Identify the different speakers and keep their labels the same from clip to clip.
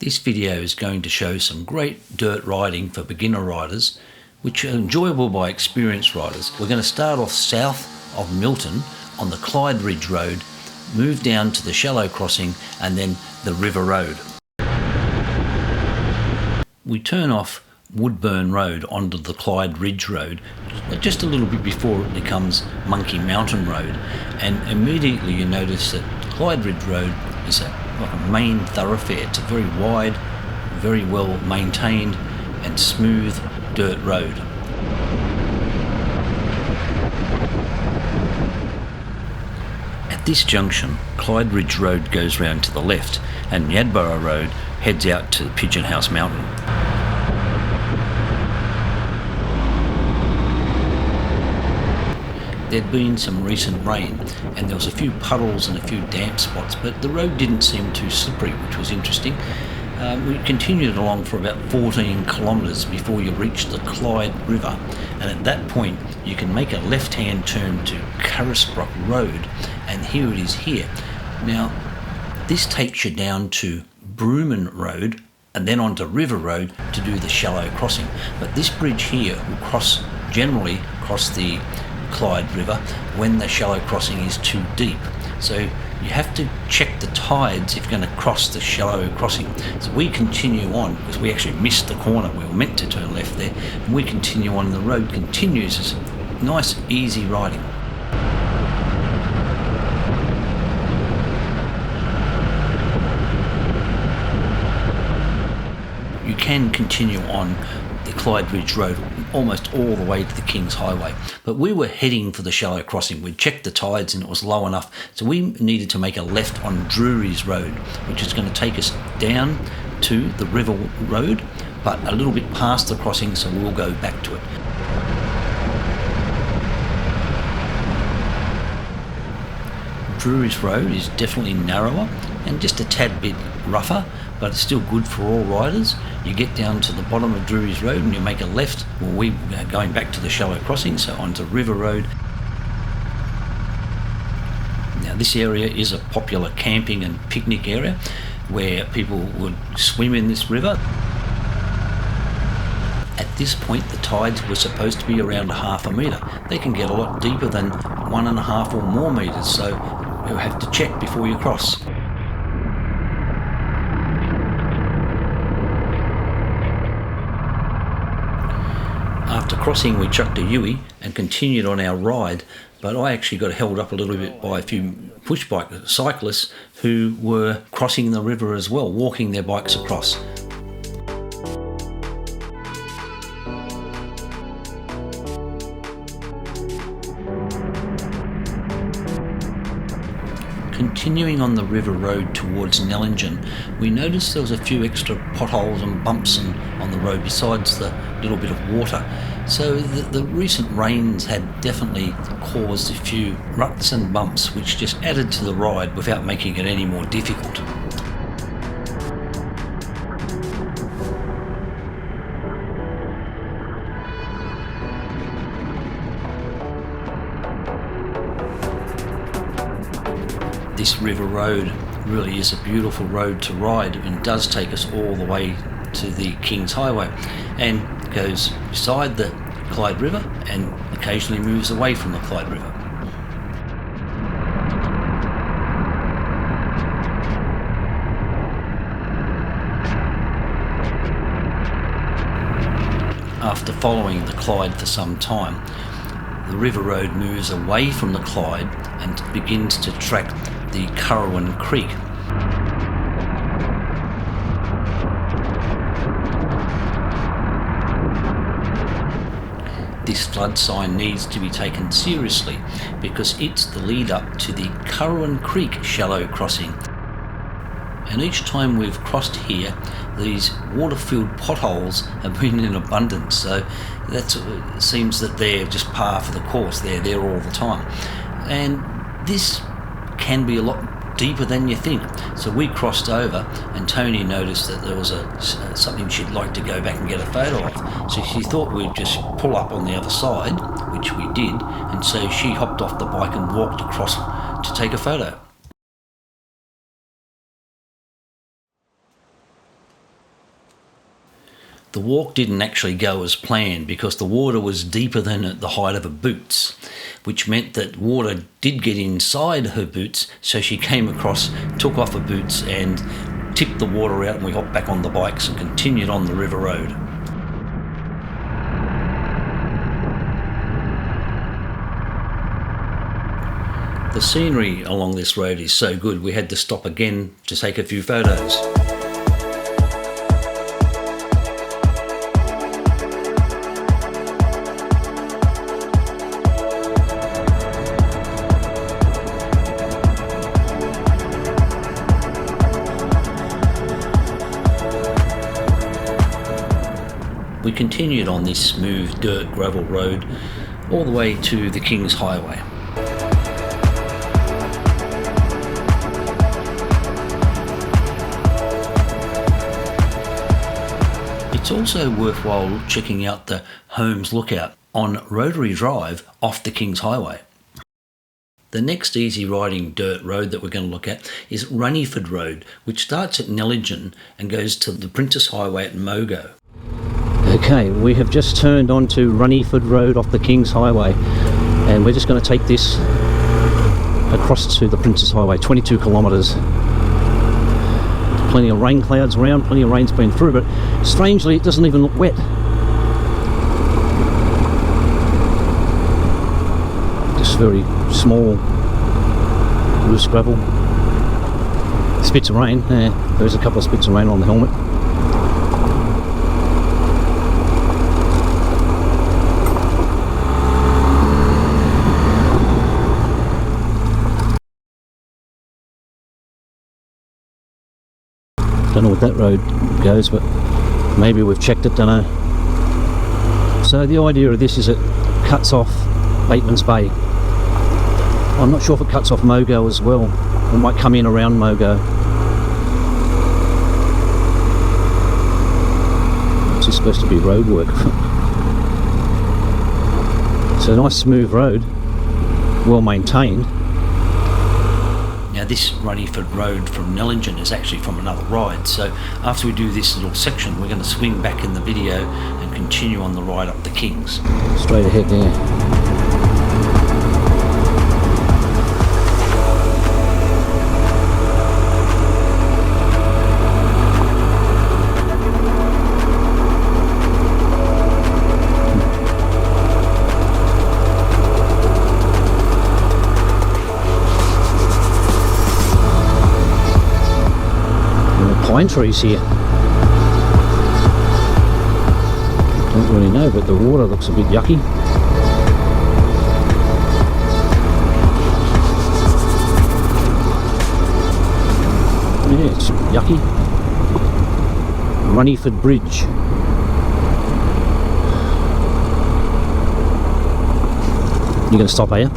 Speaker 1: This video is going to show some great dirt riding for beginner riders, which are enjoyable by experienced riders. We're going to start off south of Milton on the Clyde Ridge Road, move down to the shallow crossing and then the River Road. We turn off Woodburn Road onto the Clyde Ridge Road just a little bit before it becomes Monkey Mountain Road, and immediately you notice that Clyde Ridge Road is like a main thoroughfare. It's a very wide, very well maintained and smooth dirt road. At this junction, Clyde Ridge Road goes round to the left and Yadborough Road heads out to Pigeon House Mountain. There'd been some recent rain and there was a few puddles and a few damp spots, but the road didn't seem too slippery, which was interesting. We continued along for about 14 kilometres before you reach the Clyde River, and at that point you can make a left-hand turn to Carisbrook Road, and here it is here. Now this takes you down to Brooman Road and then onto River Road to do the shallow crossing, but this bridge here will generally cross the Clyde River when the shallow crossing is too deep. So you have to check the tides if you're going to cross the shallow crossing. So we continue on because we actually missed the corner. We were meant to turn left there, and we continue on. The road continues. It's nice, easy riding. You can continue on the Clyde Ridge Road almost all the way to the King's Highway, but we were heading for the shallow crossing. We'd checked the tides and it was low enough, so we needed to make a left on Drurys Road, which is going to take us down to the River Road, but a little bit past the crossing, so we'll go back to it. Drurys Road is definitely narrower and just a tad bit rougher, but it's still good for all riders. You get down to the bottom of Drurys Road and you make a left. Well, we are going back to the shallow crossing, so onto River Road. Now this area is a popular camping and picnic area where people would swim in this river. At this point the tides were supposed to be around 1/2 metre. They can get a lot deeper than 1.5 or more metres, so you have to check before you cross. After crossing, we chucked a Yui and continued on our ride, but I actually got held up a little bit by a few push bike cyclists who were crossing the river as well, walking their bikes across. Continuing on the River Road towards Nellingen, we noticed there was a few extra potholes and bumps on the road besides the little bit of water. So the recent rains had definitely caused a few ruts and bumps, which just added to the ride without making it any more difficult. This River Road really is a beautiful road to ride and does take us all the way to the King's Highway and goes beside the Clyde River and occasionally moves away from the Clyde River. After following the Clyde for some time, the River Road moves away from the Clyde and begins to track the Currowan Creek. This flood sign needs to be taken seriously because it's the lead up to the Currowan Creek shallow crossing. And each time we've crossed here, these water-filled potholes have been in abundance, so it seems that they're just par for the course. They're there all the time. And this can be a lot deeper than you think. So we crossed over and Tony noticed that there was something she'd like to go back and get a photo of. So she thought we'd just pull up on the other side, which we did, and so she hopped off the bike and walked across to take a photo. The walk didn't actually go as planned because the water was deeper than at the height of her boots, which meant that water did get inside her boots, so she came across, took off her boots and tipped the water out, and we hopped back on the bikes and continued on the river road. The scenery along this road is so good we had to stop again to take a few photos. We continued on this smooth dirt gravel road all the way to the King's Highway. It's also worthwhile checking out the Holmes Lookout on Rotary Drive off the King's Highway. The next easy riding dirt road that we're going to look at is Runnyford Road, which starts at Nellingen and goes to the Princess Highway at Mogo. Okay, we have just turned onto Runnyford Road off the King's Highway, and we're just going to take this across to the Princess Highway, 22 kilometres. Plenty of rain clouds around, plenty of rain's been through, but strangely it doesn't even look wet. Just very small loose gravel. Spits of rain, there's a couple of spits of rain on the helmet. Don't know what that road goes, but maybe we've checked it, don't know. So the idea of this is it cuts off Bateman's Bay. I'm not sure if it cuts off Mogo as well. It might come in around Mogo. This is supposed to be road work. It's a nice smooth road, well maintained. Now this Runnyford Road from Nellingen is actually from another ride, so after we do this little section we're going to swing back in the video and continue on the ride up the Kings. Straight ahead there. Pine trees here. Don't really know, but the water looks a bit yucky. Yeah, it's yucky. Runnyford Bridge. You gonna stop, are you?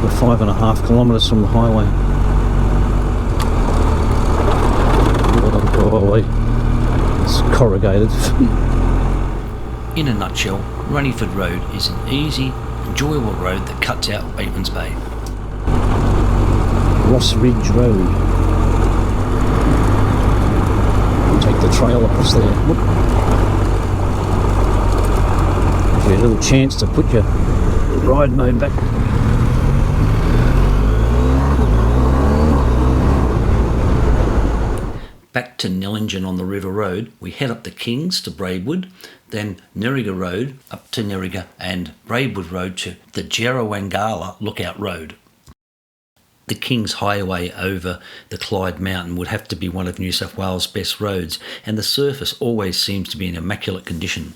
Speaker 1: We're 5.5 kilometres from the highway. It's corrugated. In a nutshell, Runnyford Road is an easy, enjoyable road that cuts out Bateman's Bay. Ross Ridge Road. Take the trail across there. Give you a little chance to put your ride mode back. Back to Nellingen on the River Road, we head up the Kings to Braidwood, then Nerriga Road up to Nerriga and Braidwood Road to the Jerrawangla Lookout Road. The King's Highway over the Clyde Mountain would have to be one of New South Wales' best roads, and the surface always seems to be in immaculate condition.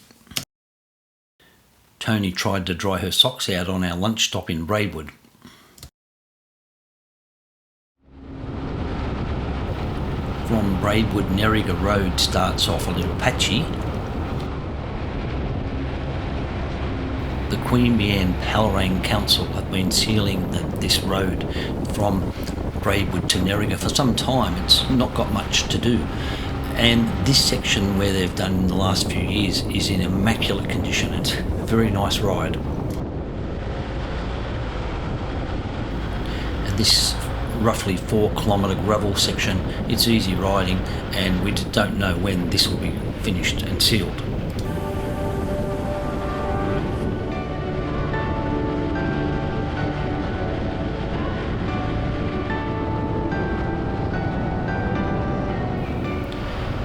Speaker 1: Tony tried to dry her socks out on our lunch stop in Braidwood. From Braidwood, Nerriga Road starts off a little patchy. The Queanbeyan Palerang Council have been sealing this road from Braidwood to Nerriga for some time. It's not got much to do. And this section where they've done in the last few years is in immaculate condition. It's a very nice ride. And this roughly 4-kilometre gravel section, it's easy riding, and we don't know when this will be finished and sealed.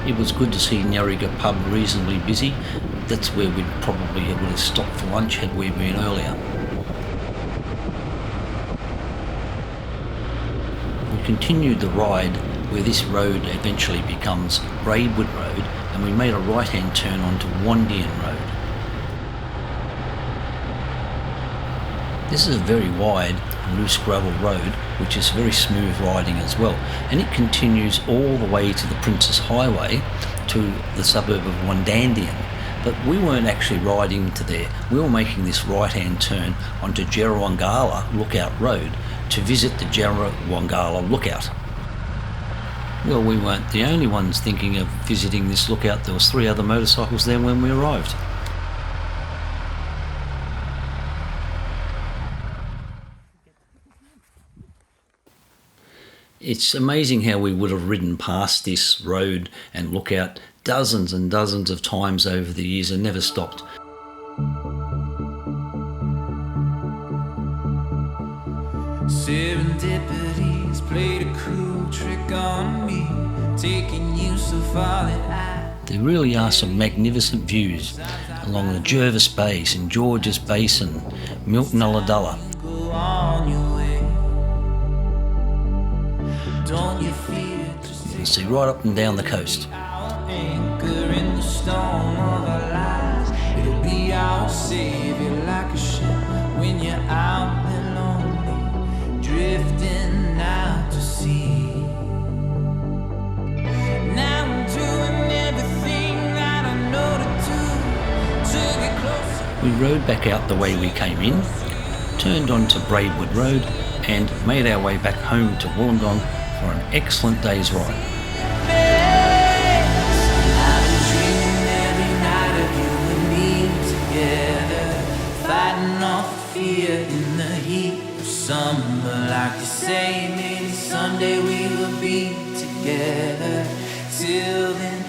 Speaker 1: It was good to see Nerriga pub reasonably busy. That's where we'd probably would have stopped for lunch had we been earlier. We continued the ride where this road eventually becomes Braidwood Road, and we made a right-hand turn onto Wandean Road. This is a very wide, loose gravel road, which is very smooth riding as well, and it continues all the way to the Princes Highway to the suburb of Wandean. But we weren't actually riding to there. We were making this right-hand turn onto Jerrawangla Lookout Road to visit the Jerrawangla Lookout. Well, we weren't the only ones thinking of visiting this lookout. There was 3 other motorcycles there when we arrived. It's amazing how we would have ridden past this road and lookout dozens and dozens of times over the years and never stopped.
Speaker 2: Serendipities played a cruel trick on me, taking use of all that I...
Speaker 1: There really are some magnificent views along the Jervis Bay, St George's Basin, Milton Ulladulla.
Speaker 2: Go on your way. Don't you fear
Speaker 1: You can see right up and down the coast.
Speaker 2: our anchor in the storm of our lives? It'll be our savior like a ship when you're out there lonely, drifting out to sea. Now I'm doing everything that I know to do to get closer.
Speaker 1: We rode back out the way we came in, turned onto Braidwood Road, and made our way back home to Wollongong for an excellent day's ride.
Speaker 2: I've been dreaming every night of you and me together, fighting off fear in the heat of summer. Like you say, maybe someday we will be together. Till then,